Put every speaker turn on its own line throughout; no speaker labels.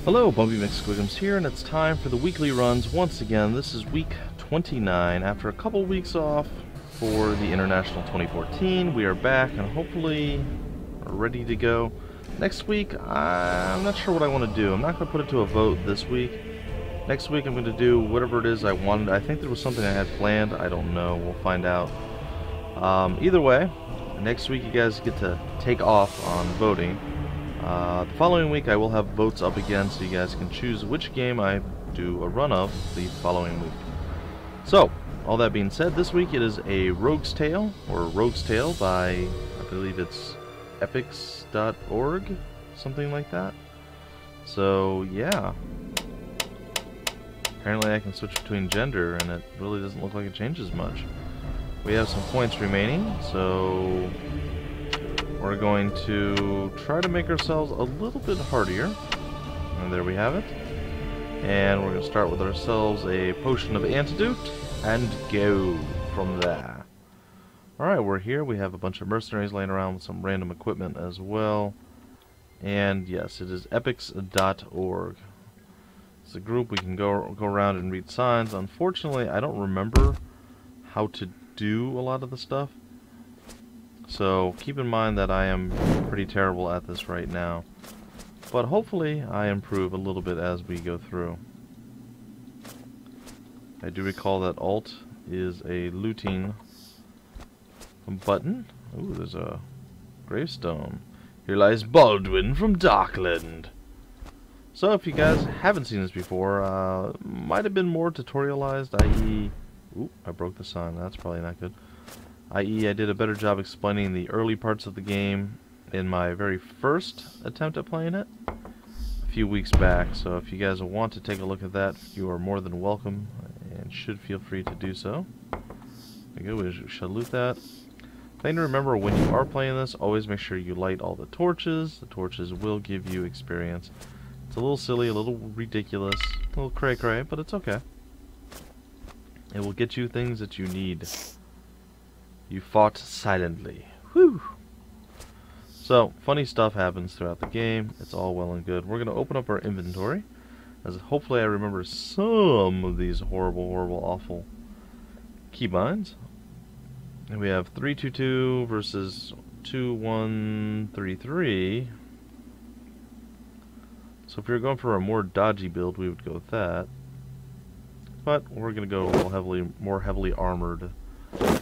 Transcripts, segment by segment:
Hello, Bumpy McSquigums here, and it's time for the weekly runs once again. This is week 29. After a couple weeks off for the International 2014, we are back and hopefully are ready to go. Next week, I'm not sure what I want to do. I'm not going to put it to a vote this week. Next week, I'm going to do whatever it is I wanted. I think there was something I had planned. I don't know. We'll find out. Either way, next week you guys get to take off on voting. The following week I will have votes up again so you guys can choose which game I do a run of the following week. So, all that being said, this week it is a Rogue's Tale, or Rogue's Tale by, I believe it's epics.org, something like that. So, yeah. Apparently I can switch between gender and it really doesn't look like it changes much. We have some points remaining, so we're going to try to make ourselves a little bit hardier. And there we have it. And we're going to start with ourselves a potion of antidote and go from there. Alright, we're here. We have a bunch of mercenaries laying around with some random equipment as well. And yes, it is epics.org. It's a group we can go around and read signs. Unfortunately, I don't remember how to do a lot of the stuff. So keep in mind that I am pretty terrible at this right now. But hopefully I improve a little bit as we go through. I do recall that Alt is a looting button. Ooh, there's a gravestone. Here lies Baldwin from Darkland. So if you guys haven't seen this before, might have been more tutorialized, i.e. Ooh, I broke the sign. That's probably not good. I.e. I did a better job explaining the early parts of the game in my very first attempt at playing it a few weeks back. So if you guys want to take a look at that, you are more than welcome and should feel free to do so. There you go. We shall loot that. Thing to remember when you are playing this, always make sure you light all the torches. The torches will give you experience. It's a little silly, a little ridiculous, a little cray-cray, but it's okay. It will get you things that you need. You fought silently. Whew! So, funny stuff happens throughout the game. It's all well and good. We're going to open up our inventory, as hopefully I remember some of these horrible, horrible, awful keybinds. And we have 322 versus 2133. So if we were going for a more dodgy build, we would go with that. But we're going to go a little more heavily armored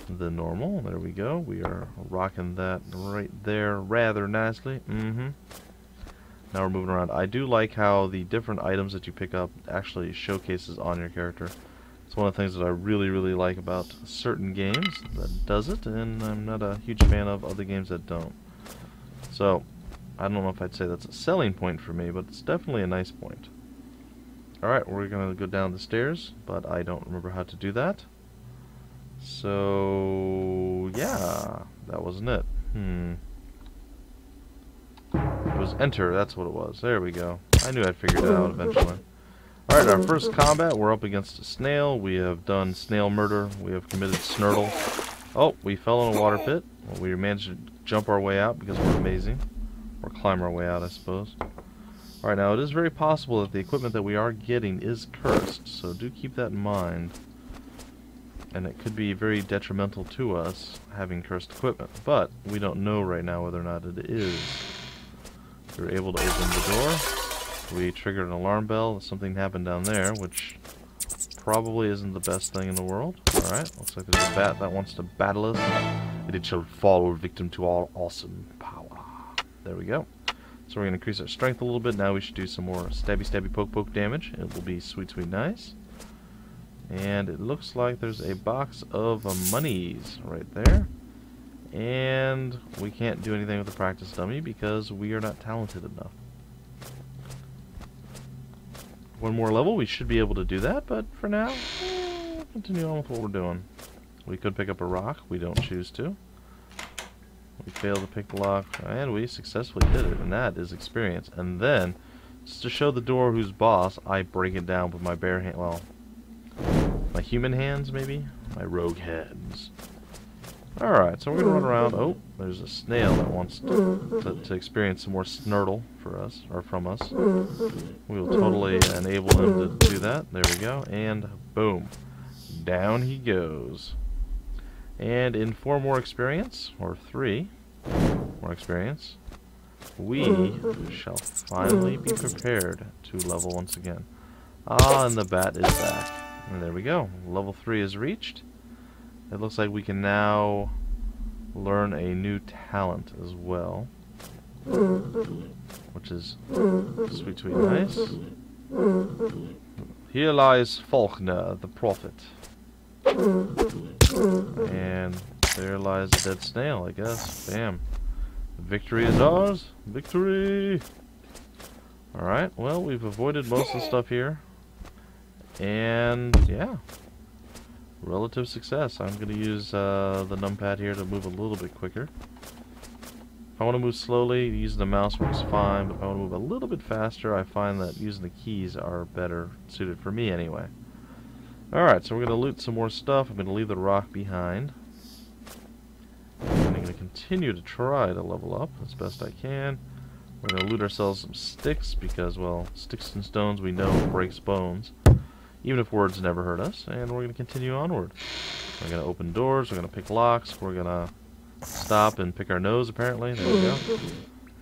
than normal. There we go. We are rocking that right there rather nicely. Now we're moving around. I do like how the different items that you pick up actually showcases on your character. It's one of the things that I really, really like about certain games that does it, and I'm not a huge fan of other games that don't. So, I don't know if I'd say that's a selling point for me, but it's definitely a nice point. Alright, we're going to go down the stairs, but I don't remember how to do that. So, yeah, that wasn't it. It was enter, that's what it was. There we go. I knew I'd figure it out eventually. Alright, our first combat, we're up against a snail. We have done snail murder. We have committed snurtle. Oh, we fell in a water pit. Well, we managed to jump our way out because we're amazing. Or climb our way out, I suppose. Alright, now it is very possible that the equipment that we are getting is cursed, so do keep that in mind. And it could be very detrimental to us having cursed equipment, but we don't know right now whether or not it is. We were able to open the door. We triggered an alarm bell. Something happened down there, which probably isn't the best thing in the world. Alright, looks like there's a bat that wants to battle us. And it shall fall victim to our awesome power. There we go. So we're going to increase our strength a little bit. Now we should do some more stabby stabby poke poke damage. It will be sweet sweet nice. And it looks like there's a box of monies right there. And we can't do anything with the practice dummy because we are not talented enough. One more level, we should be able to do that, but for now, we'll continue on with what we're doing. We could pick up a rock, we don't choose to. We failed to pick the lock, and we successfully did it, and that is experience. And then, just to show the door who's boss, I break it down with my bare hand, well, my human hands maybe? My rogue hands. Alright, so we're gonna run around. Oh, there's a snail that wants to experience some more snurtle for us, or from us. We will totally enable him to do that. There we go. And boom. Down he goes. And in 4 more experience, or 3 more experience, we shall finally be prepared to level once again. Ah, and the bat is back. And there we go. Level 3 is reached. It looks like we can now learn a new talent as well, which is sweet, sweet, nice. Here lies Faulkner, the prophet. And there lies a dead snail, I guess. Bam. Victory is ours. Victory! Alright, well, we've avoided most of the stuff here. And, yeah. Relative success. I'm going to use the numpad here to move a little bit quicker. If I want to move slowly, using the mouse works fine, but if I want to move a little bit faster, I find that using the keys are better suited for me anyway. Alright, so we're going to loot some more stuff. I'm going to leave the rock behind. And I'm going to continue to try to level up as best I can. We're going to loot ourselves some sticks because, well, sticks and stones we know breaks bones. Even if words never hurt us. And we're going to continue onward. We're going to open doors. We're going to pick locks. We're going to stop and pick our nose, apparently. There we go.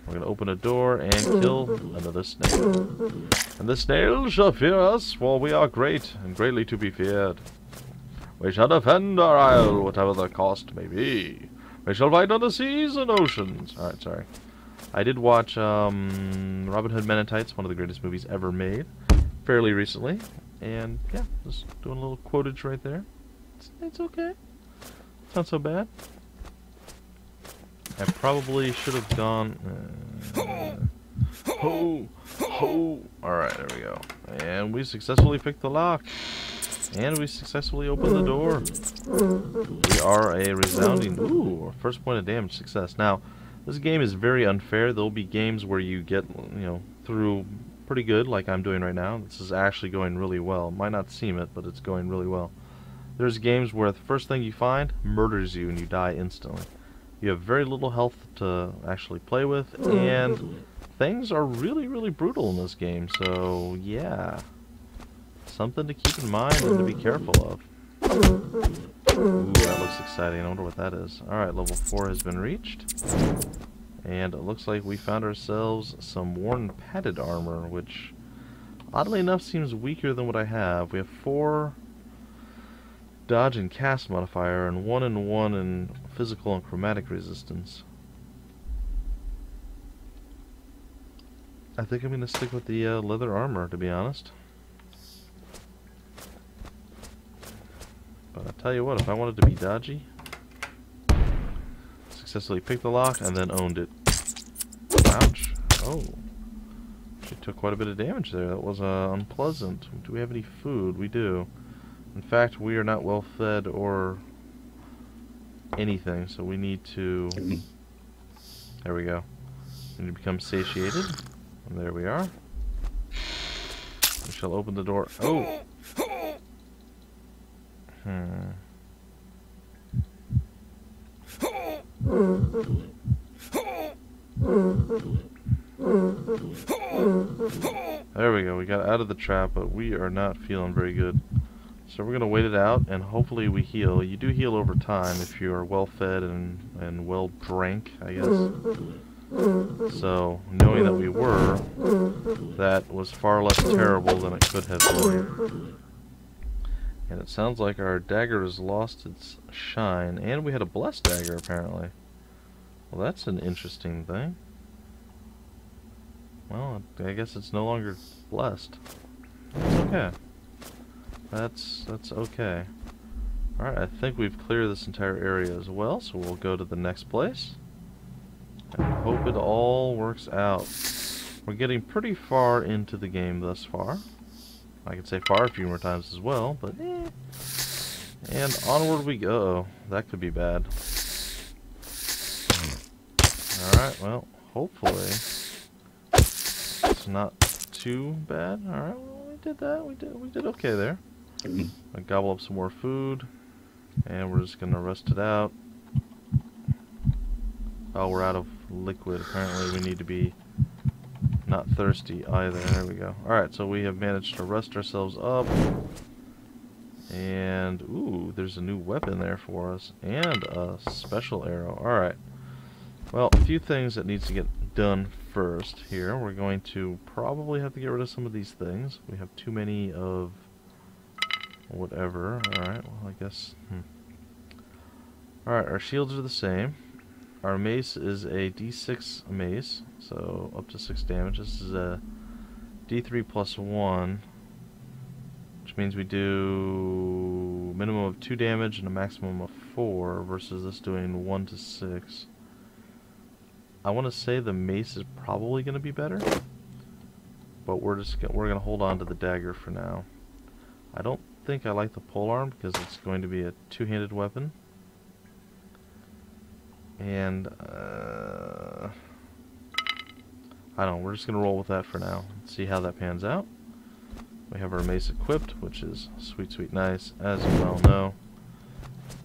We're going to open a door and kill another snail. And the snail shall fear us, for we are great and greatly to be feared. We shall defend our isle, whatever the cost may be. We shall fight on the seas and oceans. Alright, sorry. I did watch Robin Hood Men in Tights, one of the greatest movies ever made, fairly recently. And, yeah, just doing a little quotage right there. It's okay. It's not so bad. I probably should have gone... Alright, there we go. And we successfully picked the lock. And we successfully opened the door. We are a resounding... Ooh, first point of damage success. Now, this game is very unfair. There'll be games where you get, you know, through pretty good, like I'm doing right now. This is actually going really well. Might not seem it, but it's going really well. There's games where the first thing you find murders you and you die instantly. You have very little health to actually play with, and things are really, really brutal in this game, so yeah. Something to keep in mind and to be careful of. Ooh, that looks exciting. I wonder what that is. Alright, level 4 has been reached. And it looks like we found ourselves some worn padded armor, which oddly enough seems weaker than what I have. We have 4 dodge and cast modifier and 1 and 1 in physical and chromatic resistance. I think I'm going to stick with the leather armor, to be honest. But I'll tell you what, if I wanted to be dodgy, successfully picked the lock and then owned it. Ouch. Oh. She took quite a bit of damage there. That was unpleasant. Do we have any food? We do. In fact, we are not well fed or anything, so we need to... There we go. We need to become satiated. And there we are. We shall open the door. Oh! There we go. We got out of the trap, but we are not feeling very good. So we're going to wait it out, and hopefully we heal. You do heal over time if you are well fed and well drank, I guess. So, knowing that we were, that was far less terrible than it could have been. And it sounds like our dagger has lost its shine, and we had a blessed dagger, apparently. Well, that's an interesting thing. Well, I guess it's no longer blessed. That's okay. That's okay. Alright, I think we've cleared this entire area as well, so we'll go to the next place. And hope it all works out. We're getting pretty far into the game thus far. I could say far a few more times as well, but eh. And onward we go. That could be bad. Alright, well, hopefully it's not too bad. Alright, well, we did that. We did okay there. I gobble up some more food, and we're just gonna rest it out. Oh, we're out of liquid. Apparently we need to be not thirsty either. There we go. Alright, so we have managed to rest ourselves up. And, ooh, there's a new weapon there for us. And a special arrow. Alright. Well, a few things that needs to get done first here. We're going to probably have to get rid of some of these things. We have too many of whatever. Alright, well, I guess... Alright, our shields are the same. Our mace is a D6 mace, so up to 6 damage. This is a D3 plus 1, which means we do minimum of 2 damage and a maximum of 4, versus this doing 1 to 6. I want to say the mace is probably going to be better, but we're going to hold on to the dagger for now. I don't think I like the polearm because it's going to be a two-handed weapon. And, I don't know, we're just going to roll with that for now. See how that pans out. We have our mace equipped, which is sweet, sweet nice, as you well know.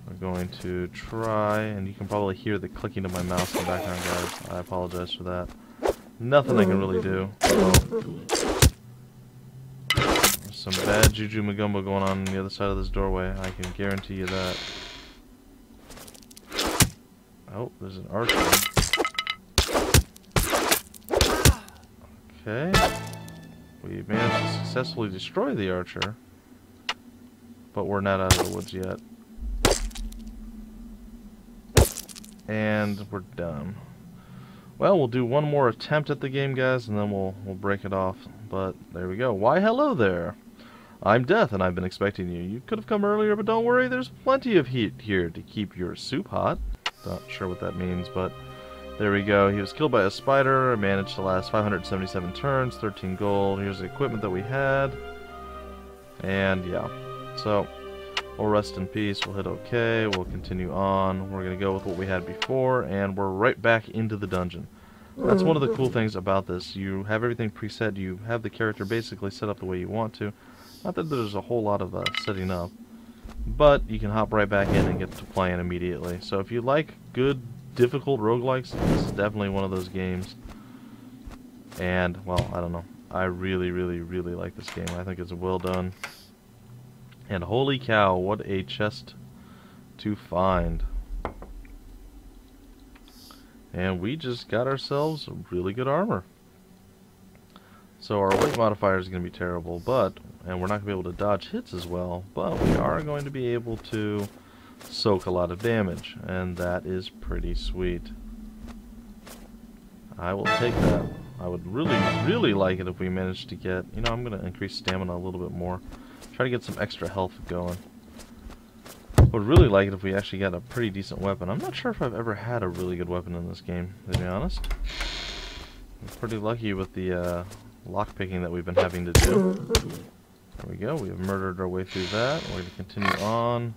We're going to try, and you can probably hear the clicking of my mouse in the background, guys. I apologize for that. Nothing I can really do. There's some bad juju magumbo going on the other side of this doorway. I can guarantee you that. Oh, there's an archer. Okay. We managed to successfully destroy the archer, but we're not out of the woods yet. And we're done. Well, we'll do one more attempt at the game, guys, and then we'll break it off. But there we go. Why, hello there. I'm Death, and I've been expecting you. You could have come earlier, but don't worry, there's plenty of heat here to keep your soup hot. Not sure what that means, but there we go. He was killed by a spider, managed to last 577 turns, 13 gold. Here's the equipment that we had. And yeah, so we'll rest in peace. We'll hit OK. We'll continue on. We're going to go with what we had before, and we're right back into the dungeon. That's one of the cool things about this. You have everything preset. You have the character basically set up the way you want to. Not that there's a whole lot of setting up, but you can hop right back in and get to playing immediately. So if you like good, difficult roguelikes, this is definitely one of those games. And, well, I don't know. I really, really, really like this game. I think it's well done. And holy cow, what a chest to find. And we just got ourselves really good armor. So our weight modifier is going to be terrible, and we're not going to be able to dodge hits as well, but we are going to be able to soak a lot of damage, and that is pretty sweet. I will take that. I would really, really like it if we managed to get, you know, I'm going to increase stamina a little bit more. Try to get some extra health going. Would really like it if we actually got a pretty decent weapon. I'm not sure if I've ever had a really good weapon in this game, to be honest. I'm pretty lucky with the lockpicking that we've been having to do. There we go. We have murdered our way through that. We're going to continue on.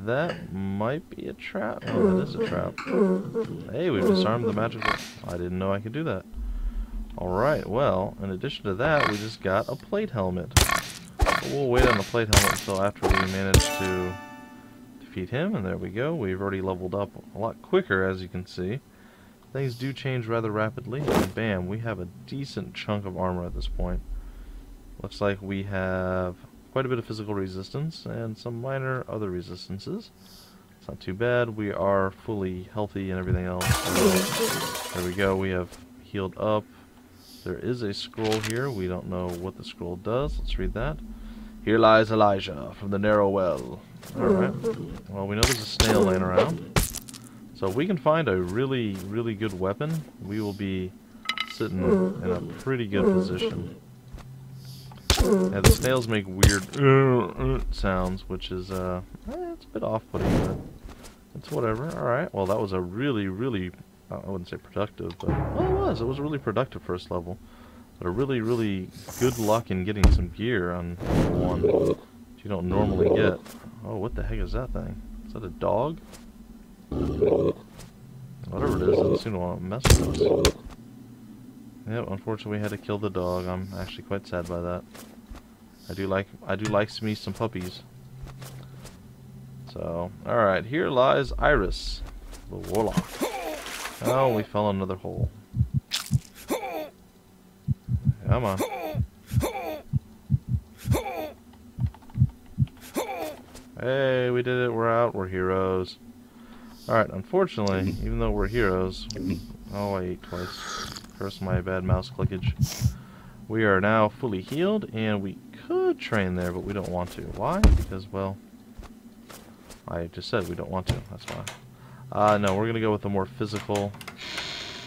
That might be a trap. Oh, that is a trap. Hey, we've disarmed the magical... I didn't know I could do that. Alright, well, in addition to that, we just got a plate helmet. But we'll wait on the plate helmet until after we manage to defeat him. And there we go. We've already leveled up a lot quicker, as you can see. Things do change rather rapidly, and bam, we have a decent chunk of armor at this point. Looks like we have quite a bit of physical resistance and some minor other resistances. It's not too bad. We are fully healthy and everything else. So there we go. We have healed up. There is a scroll here. We don't know what the scroll does. Let's read that. Here lies Elijah from the narrow well. Alright. Well, we know there's a snail laying around. So if we can find a really, really good weapon, we will be sitting in a pretty good position. Yeah, the snails make weird sounds, which is, it's a bit off-putting, but it's whatever. Alright, well that was a really, really, I wouldn't say productive, but, well it was a really productive first level. But a really, really good luck in getting some gear on one that you don't normally get. Oh, what the heck is that thing? Is that a dog? Whatever it is, doesn't seem to want to mess with us. Yep, unfortunately we had to kill the dog. I'm actually quite sad by that. I do like me some puppies. So, alright, here lies Iris, the warlock. Oh, we fell in another hole. Come on. Hey, we did it. We're out. We're heroes. Alright, unfortunately, even though we're heroes... Oh, I ate twice. Curse my bad mouse clickage. We are now fully healed, and we could train there, but we don't want to. Why? Because, well... I just said we don't want to. That's why. No, we're going to go with the more physical...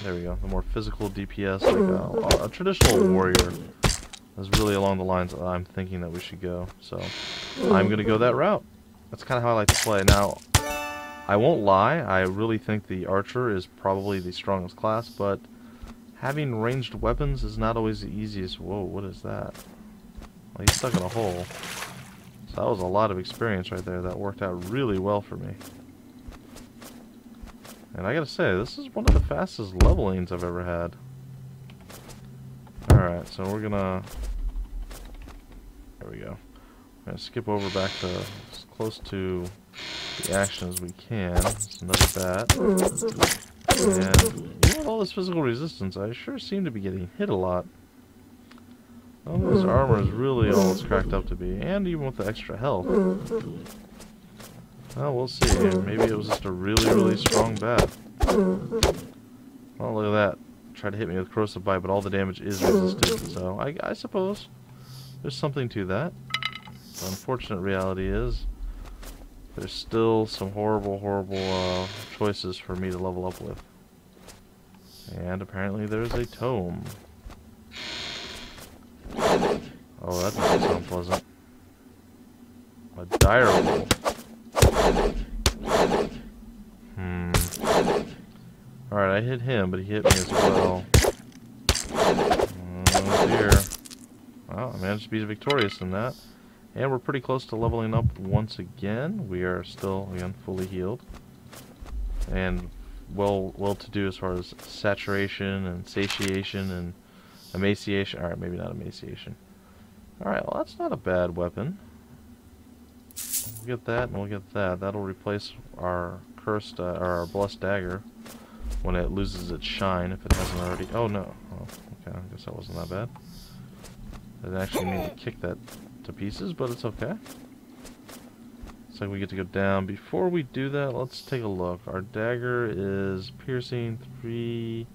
There we go. The more physical DPS, like a traditional warrior. Is really along the lines that I'm thinking that we should go. So, I'm going to go that route. That's kind of how I like to play. Now, I won't lie, I really think the archer is probably the strongest class, but having ranged weapons is not always the easiest. Whoa, what is that? Well, he's stuck in a hole. So that was a lot of experience right there. That worked out really well for me. And I gotta say, this is one of the fastest levelings I've ever had. Alright, so we're gonna... There we go. We're gonna skip over back to as close to the action as we can. It's another bat. And even with all this physical resistance, I sure seem to be getting hit a lot. Oh, this armor is really all it's cracked up to be, and even with the extra health. Well, we'll see. Maybe it was just a really, really strong bat. Well, look at that. Tried to hit me with corrosive bite, but all the damage is resisted. So, I suppose there's something to that. The unfortunate reality is there's still some horrible, horrible choices for me to level up with. And apparently there's a tome. Oh, that doesn't sound pleasant. A dire wolf. Alright, I hit him, but he hit me as well. Oh dear. Well, I managed to be victorious in that. And we're pretty close to leveling up once again. We are still, again, fully healed. And well-to-do as far as saturation and satiation and emaciation. Alright, maybe not emaciation. Alright, well that's not a bad weapon. We'll get that and we'll get that. That'll replace our cursed, or our blessed dagger when it loses its shine, if it hasn't already. Oh no. Oh, okay, I guess that wasn't that bad. I didn't actually mean to kick that to pieces, but it's okay. Looks like we get to go down. Before we do that, let's take a look. Our dagger is piercing 3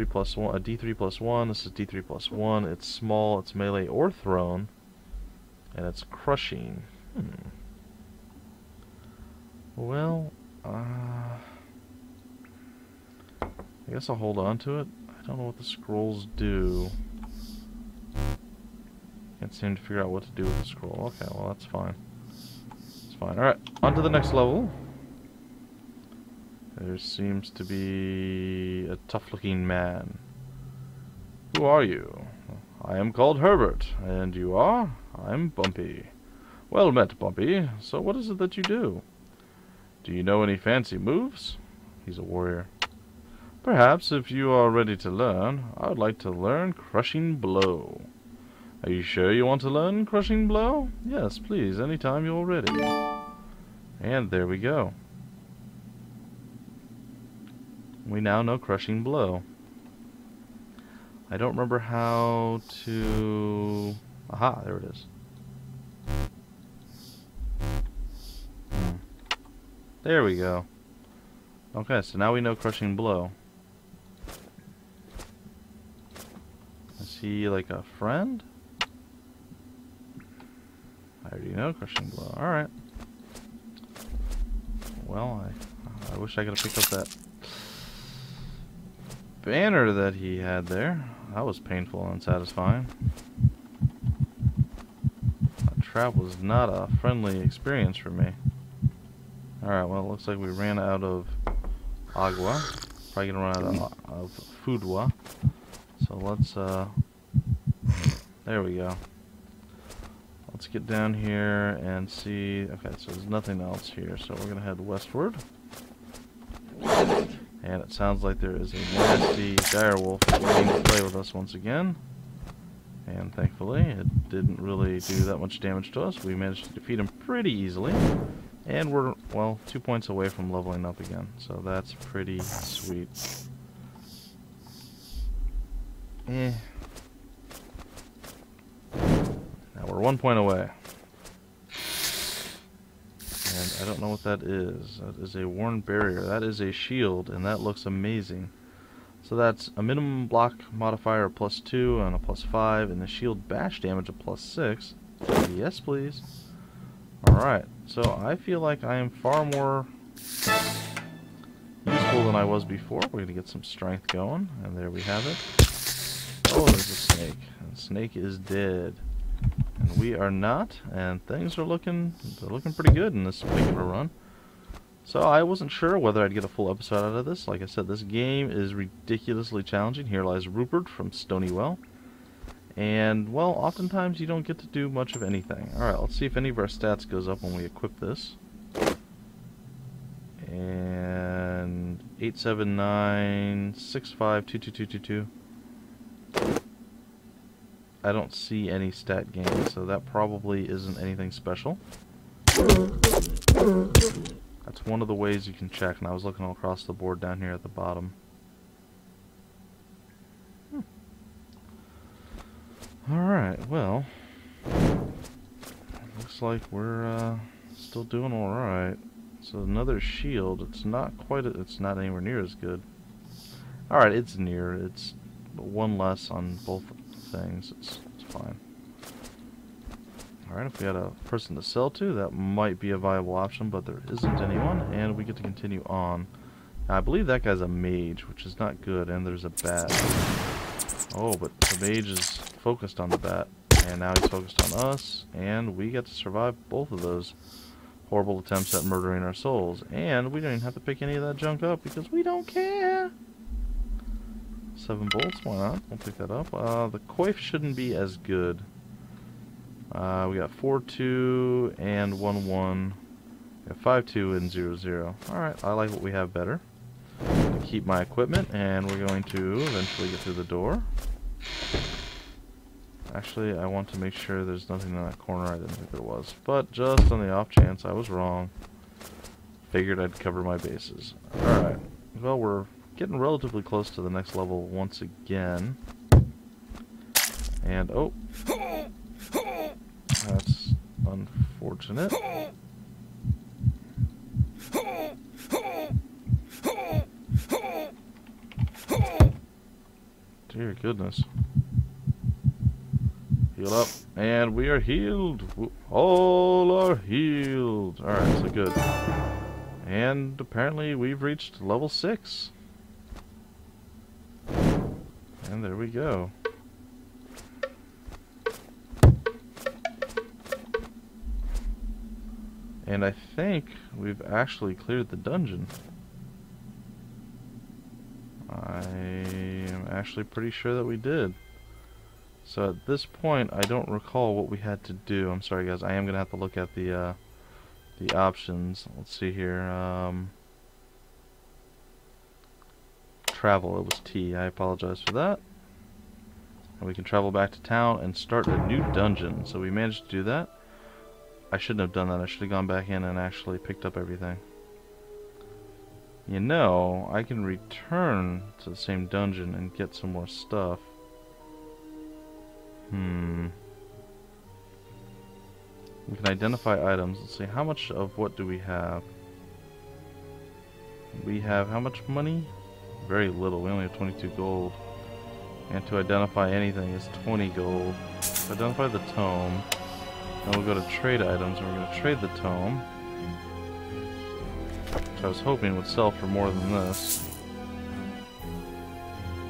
plus 1, a D3 plus 1. This is D3 plus 1. It's small, it's melee or thrown, and it's crushing. Well, I guess I'll hold on to it. I don't know what the scrolls do. Can't seem to figure out what to do with the scroll. Okay, well that's fine. It's fine. Alright, on to the next level. There seems to be a tough-looking man. Who are you? I am called Herbert. And you are? I'm Bumpy. Well met, Bumpy. So what is it that you do? Do you know any fancy moves? He's a warrior. Perhaps, if you are ready to learn, I would like to learn Crushing Blow. Are you sure you want to learn Crushing Blow? Yes, please, anytime you're ready. And there we go. We now know Crushing Blow. I don't remember how to... Aha, there it is. There we go. Okay, so now we know Crushing Blow. Is he like a friend? I already know Crushing Blow. Alright. Well, I wish I could have picked up that banner that he had there. That was painful and unsatisfying. That trap was not a friendly experience for me. Alright, well, it looks like we ran out of agua. Probably gonna run out of foodwa. So let's, there we go. Let's get down here and see. Okay, so there's nothing else here, so we're gonna head westward. And it sounds like there is a nasty direwolf waiting to play with us once again. And thankfully, it didn't really do that much damage to us. We managed to defeat him pretty easily. And we're, well, 2 points away from leveling up again. So that's pretty sweet. Now we're 1 point away. And I don't know what that is. That is a worn barrier. That is a shield, and that looks amazing. So that's a minimum block modifier of +2 and a +5, and the shield bash damage of +6. Yes, please. Alright, so I feel like I am far more useful than I was before. We're going to get some strength going, and there we have it. Oh, there's a snake. And the snake is dead. And we are not, and things are looking pretty good in this particular run. So I wasn't sure whether I'd get a full episode out of this. Like I said, this game is ridiculously challenging. Here lies Rupert from Stonywell. And, well, oftentimes you don't get to do much of anything. Alright, let's see if any of our stats goes up when we equip this. And 879652222. I don't see any stat gains, so that probably isn't anything special. That's one of the ways you can check, and I was looking all across the board down here at the bottom. Alright, well, looks like we're still doing alright. So another shield, it's not anywhere near as good. Alright, it's near, it's one less on both things, it's fine. Alright, if we had a person to sell to, that might be a viable option, but there isn't anyone, and we get to continue on. Now, I believe that guy's a mage, which is not good, and there's a bat. Oh, but the mage is focused on the bat, and now he's focused on us, and we get to survive both of those horrible attempts at murdering our souls. And we don't even have to pick any of that junk up, because we don't care! 7 bolts, why not? We'll pick that up. The coif shouldn't be as good. We got 4-2 and 1-1. We have 5-2 and 0-0. Alright, I like what we have better. I'm going to keep my equipment, and we're going to eventually get through the door. Actually, I want to make sure there's nothing in that corner. I didn't think there was. But just on the off chance I was wrong, figured I'd cover my bases. Alright, well, we're getting relatively close to the next level once again. And, oh, that's unfortunate. Dear goodness. Heal up. And we are healed. All are healed. Alright, so good. And apparently we've reached level 6. And there we go. And I think we've actually cleared the dungeon. I am actually pretty sure that we did. So at this point, I don't recall what we had to do. I'm sorry, guys. I am gonna have to look at the options. Let's see here. Travel. It was T. I apologize for that. And we can travel back to town and start a new dungeon. So we managed to do that. I shouldn't have done that. I should have gone back in and actually picked up everything. You know, I can return to the same dungeon and get some more stuff. We can identify items. Let's see, how much of what do we have? We have how much money? Very little. We only have 22 gold. And to identify anything is 20 gold. To identify the tome. Then we'll go to trade items, and we're going to trade the tome. Which I was hoping would sell for more than this.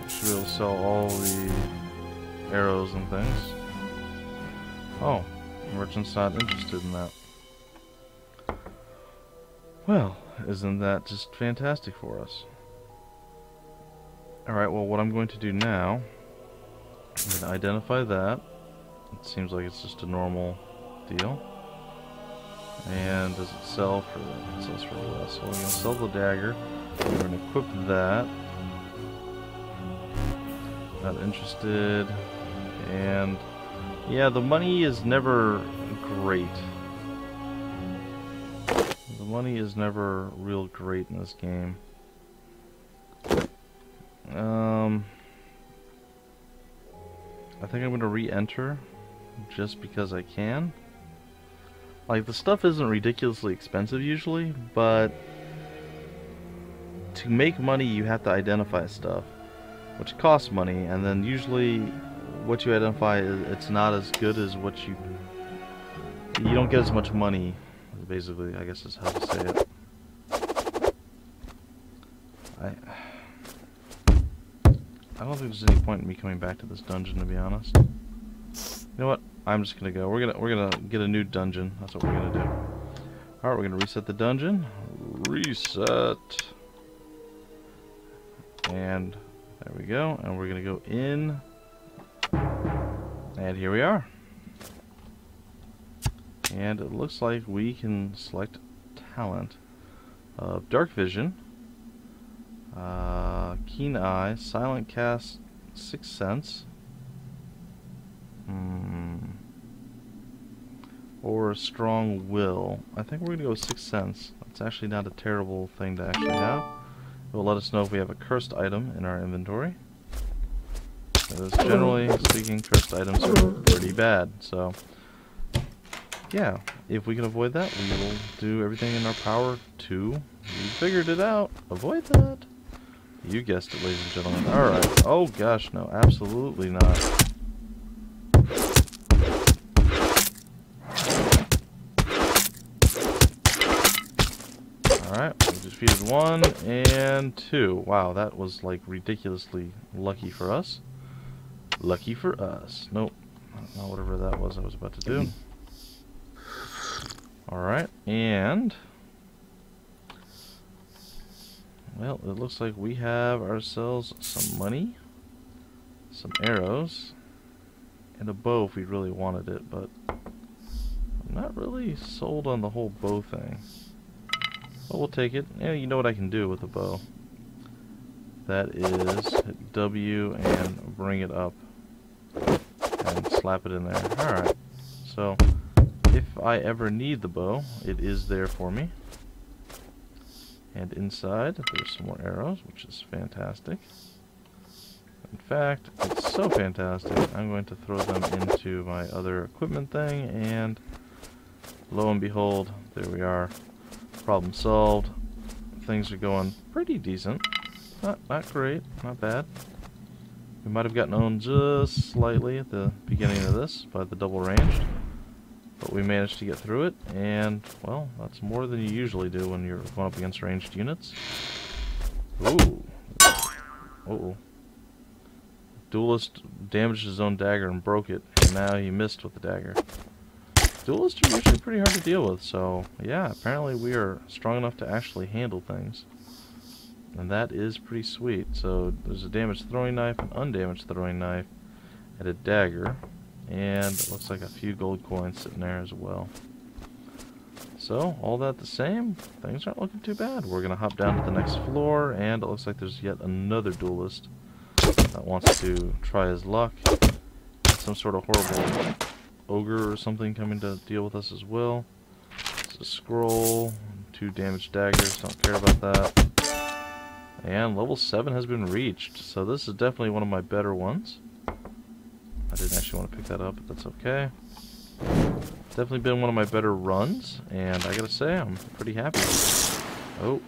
I should be able to sell all the arrows and things. Oh, the merchant's not interested in that. Well, isn't that just fantastic for us? Alright, well, what I'm going to do now, I'm going to identify that. It seems like it's just a normal deal. And does it sell for that? It sells for less. So we're going to sell the dagger. We're going to equip that. Not interested. And yeah, the money is never great. money is never real great in this game. I think I'm gonna re-enter just because I can. Like, the stuff isn't ridiculously expensive usually, but to make money you have to identify stuff, which costs money, and then usually what you identify, it's not as good as what you don't get as much money, basically, I guess is how to say it. I don't think there's any point in me coming back to this dungeon, to be honest. You know what? I'm just gonna go. We're gonna get a new dungeon. That's what we're gonna do. Alright, we're gonna reset the dungeon. Reset. And there we go. And we're gonna go in. And here we are. And it looks like we can select talent of dark vision, keen eye, silent cast, sixth sense, or strong will. I think we're gonna go with sixth sense. That's actually not a terrible thing to actually have. It will let us know if we have a cursed item in our inventory. Because generally speaking, cursed items are pretty bad. So yeah, if we can avoid that, we will do everything in our power to. We figured it out. Avoid that. You guessed it, ladies and gentlemen. Alright. Oh gosh, no, absolutely not. Alright, we defeated 1 and 2. Wow, that was like ridiculously lucky for us. Lucky for us. Nope. Not whatever that was I was about to do. Alright, and well, it looks like we have ourselves some money, some arrows, and a bow if we really wanted it, but I'm not really sold on the whole bow thing. But we'll take it. Yeah, you know what I can do with a bow. That is hit W and bring it up and slap it in there. Alright, so if I ever need the bow, it is there for me. And inside, there's some more arrows, which is fantastic. In fact, it's so fantastic, I'm going to throw them into my other equipment thing, and lo and behold, there we are. Problem solved. Things are going pretty decent. Not great, not bad. We might have gotten owned just slightly at the beginning of this by the double ranged. But we managed to get through it, and, well, that's more than you usually do when you're going up against ranged units. Ooh. Uh-oh. Duelist damaged his own dagger and broke it, and now he missed with the dagger. Duelists are usually pretty hard to deal with, so, yeah, apparently we are strong enough to actually handle things. And that is pretty sweet. So, there's a damaged throwing knife, an undamaged throwing knife, and a dagger. And it looks like a few gold coins sitting there as well. So, all that the same, things aren't looking too bad. We're going to hop down to the next floor, and it looks like there's yet another duelist that wants to try his luck. Some sort of horrible ogre or something coming to deal with us as well. It's a scroll, 2 damaged daggers, don't care about that. And level 7 has been reached, so this is definitely one of my better ones. I didn't actually want to pick that up, but that's okay. Definitely been one of my better runs, and I gotta say, I'm pretty happy. Oh,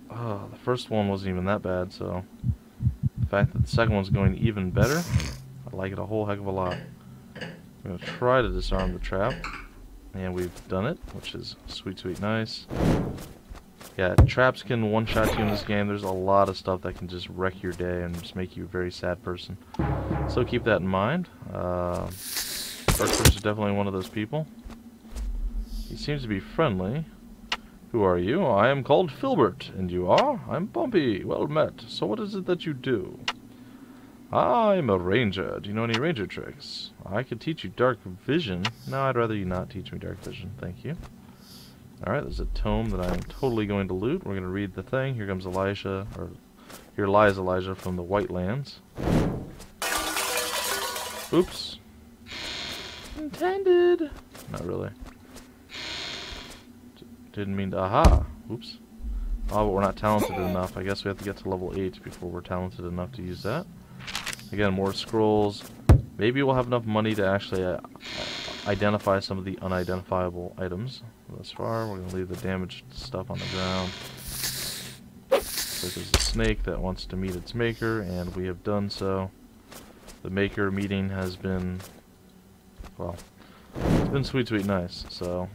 the first one wasn't even that bad, so the fact that the second one's going even better, I like it a whole heck of a lot. I'm gonna try to disarm the trap, and we've done it, which is sweet, sweet, nice. Yeah, traps can one-shot you in this game. There's a lot of stuff that can just wreck your day and just make you a very sad person. So keep that in mind. Archer's is definitely one of those people. He seems to be friendly. Who are you? I am called Filbert. And you are? I'm Bumpy. Well met. So what is it that you do? I'm a ranger. Do you know any ranger tricks? I could teach you dark vision. No, I'd rather you not teach me dark vision. Thank you. Alright, there's a tome that I'm totally going to loot. We're going to read the thing. Here comes Elisha, or here lies Elijah from the White Lands. Oops. Intended. Not really. Didn't mean to. Aha! Oops. Oh, but we're not talented enough. I guess we have to get to level 8 before we're talented enough to use that. Again, more scrolls. Maybe we'll have enough money to actually identify some of the unidentifiable items. Thus far, we're going to leave the damaged stuff on the ground. So there's a snake that wants to meet its maker, and we have done so. The maker meeting has been, well, it's been sweet, sweet, nice. So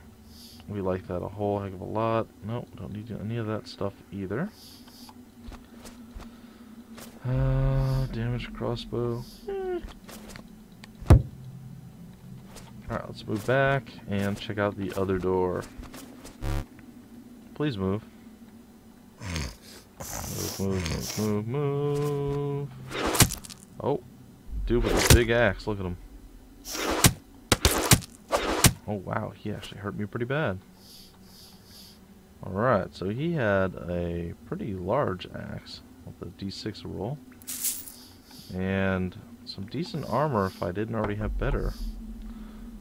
we like that a whole heck of a lot. Nope, don't need any of that stuff either. Damaged crossbow. Alright, let's move back and check out the other door. Please move. Move. Oh, dude with a big axe, look at him. Oh wow, he actually hurt me pretty bad. Alright, so he had a pretty large axe with a D6 roll. And some decent armor if I didn't already have better.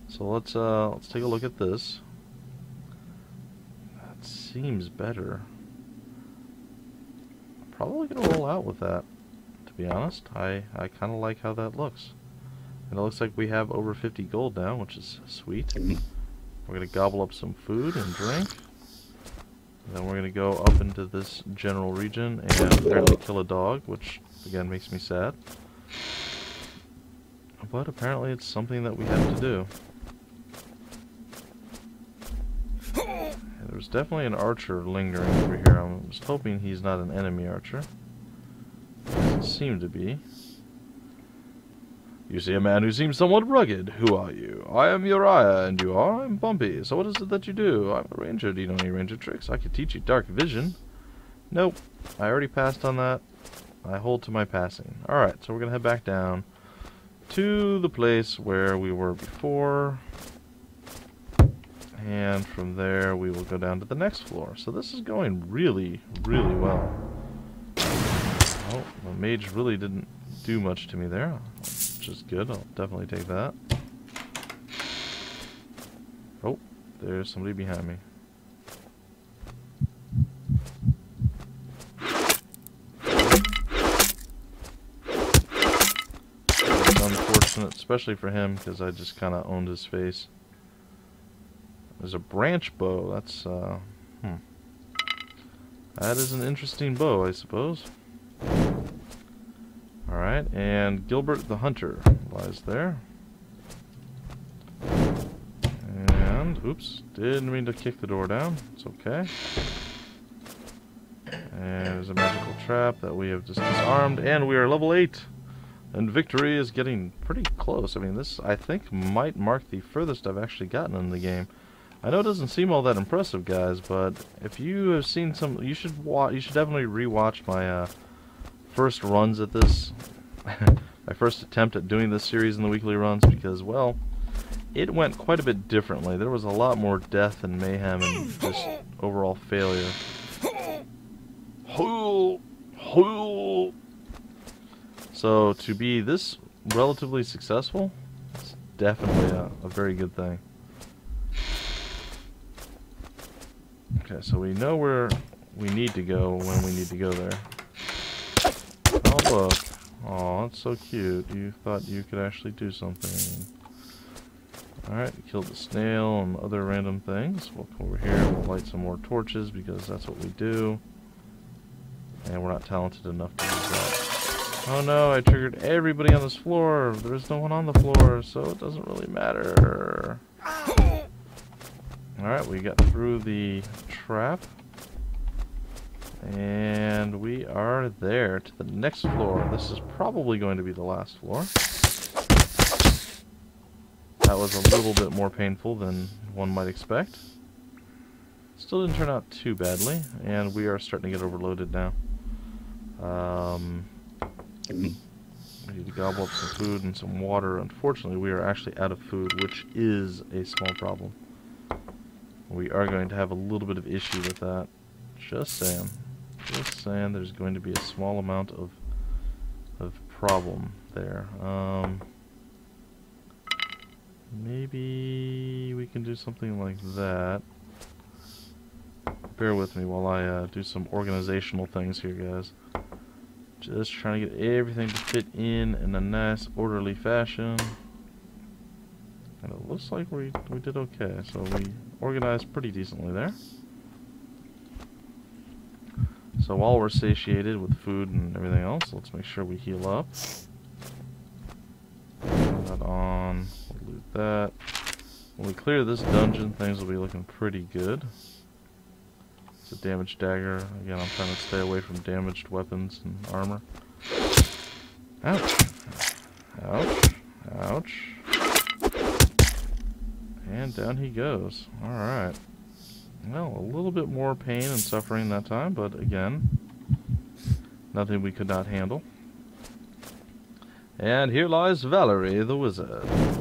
So let's take a look at this. That seems better. Probably gonna roll out with that, to be honest. I kinda like how that looks. And it looks like we have over 50 gold now, which is sweet. We're gonna gobble up some food and drink. And then we're gonna go up into this general region and apparently kill a dog, which again makes me sad. But apparently it's something that we have to do. And there's definitely an archer lingering over here. I'm just hoping he's not an enemy archer. Doesn't seem to be. You see a man who seems somewhat rugged. Who are you? I am Uriah, and you are? I'm Bumpy. So what is it that you do? I'm a ranger. Do you know any ranger tricks? I could teach you dark vision. Nope. I already passed on that. I hold to my passing. Alright, so we're going to head back down to the place where we were before. And from there, we will go down to the next floor. So this is going really, really well. Oh, the mage really didn't do much to me there, which is good. I'll definitely take that. Oh, there's somebody behind me. It's unfortunate, especially for him, because I just kind of owned his face. There's a branch bow. That's, that is an interesting bow, I suppose. Alright, and Gilbert the Hunter lies there. And, oops, didn't mean to kick the door down. It's okay. And there's a magical trap that we have just disarmed, and we are level 8! And victory is getting pretty close. I mean, this, I think, might mark the furthest I've actually gotten in the game. I know it doesn't seem all that impressive, guys, but if you have seen some, you should definitely rewatch my first runs at this, my first attempt at doing this series in the weekly runs, because, well, it went quite a bit differently. There was a lot more death and mayhem and just overall failure. So to be this relatively successful, it's definitely a very good thing. Okay, so we know where we need to go when we need to go there. Oh, look. Aw, that's so cute. You thought you could actually do something. Alright, we killed the snail and other random things. We'll come over here, we'll light some more torches because that's what we do. And we're not talented enough to use that. Oh no, I triggered everybody on this floor. There's no one on the floor, so it doesn't really matter. Alright, we got through the trap. And we are there to the next floor. This is probably going to be the last floor. That was a little bit more painful than one might expect. Still didn't turn out too badly, and we are starting to get overloaded now. We need to gobble up some food and some water. Unfortunately, we are actually out of food, which is a small problem. We are going to have a little bit of issue with that. Just saying. Just saying there's going to be a small amount of problem there. Maybe we can do something like that. bear with me while I do some organizational things here, guys. Just trying to get everything to fit in a nice, orderly fashion. And it looks like we did okay. So we organized pretty decently there. So while we're satiated with food and everything else, let's make sure we heal up. Turn that on. We'll loot that. When we clear this dungeon, things will be looking pretty good. It's a damaged dagger. Again, I'm trying to stay away from damaged weapons and armor. Ouch. Ouch. Ouch. And down he goes. Alright. Well, a little bit more pain and suffering that time, but again, nothing we could not handle. And here lies Valerie, the wizard. There's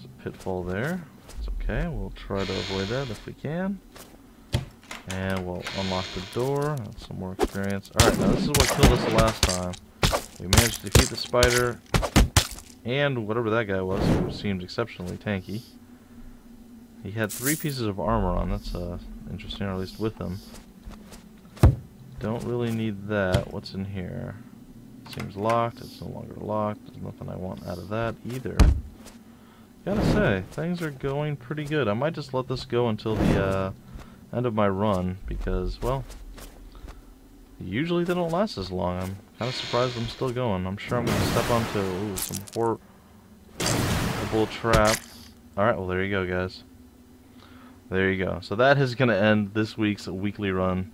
a pitfall there. It's okay, we'll try to avoid that if we can. And we'll unlock the door. That's some more experience. Alright, now this is what killed us the last time. We managed to defeat the spider and whatever that guy was, who seemed exceptionally tanky. He had 3 pieces of armor on. That's interesting, or at least with him. Don't really need that. What's in here? Seems locked. It's no longer locked. There's nothing I want out of that either. Gotta say, things are going pretty good. I might just let this go until the end of my run, because, well, usually they don't last as long. I'm kind of surprised I'm still going. I'm sure I'm going to step onto some horrible trap. Alright, well there you go, guys. There you go. So that is going to end this week's weekly run.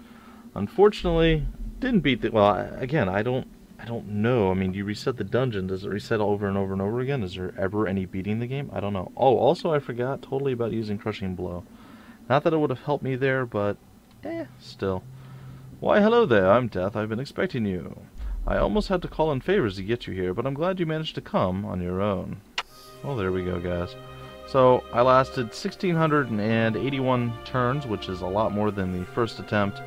Unfortunately, didn't beat the... Well, again, I don't know. I mean, do you reset the dungeon? Does it reset over and over and over again? Is there ever any beating the game? I don't know. Oh, also I forgot totally about using Crushing Blow. Not that it would have helped me there, but still. Why, hello there. I'm Death. I've been expecting you. I almost had to call in favors to get you here, but I'm glad you managed to come on your own. Well, there we go, guys. So, I lasted 1,681 turns, which is a lot more than the first attempt.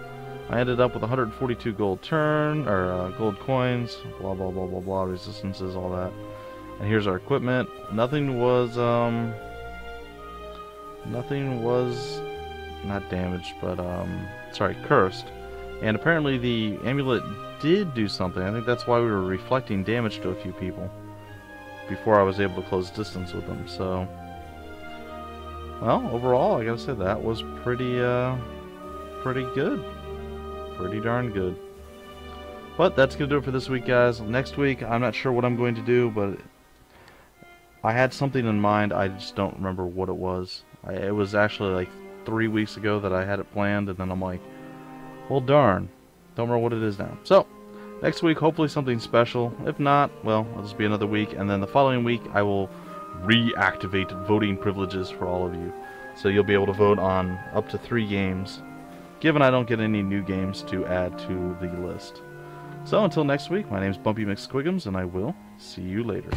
I ended up with 142 gold gold coins, blah blah blah blah blah, resistances, all that. And here's our equipment. Nothing was not damaged, but sorry, cursed. And apparently the amulet did do something. I think that's why we were reflecting damage to a few people before I was able to close distance with them. So, well, overall, I gotta say that was pretty good. Pretty darn good. But that's gonna do it for this week, guys. Next week, I'm not sure what I'm going to do, but I had something in mind. I just don't remember what it was. It was actually like 3 weeks ago that I had it planned, and then I'm like, well, darn. Don't remember what it is now. So, next week, hopefully something special. If not, well, it'll just be another week. And then the following week, I will reactivate voting privileges for all of you. So you'll be able to vote on up to 3 games, given I don't get any new games to add to the list. So until next week, my name's Bumpy McSquigums, and I will see you later.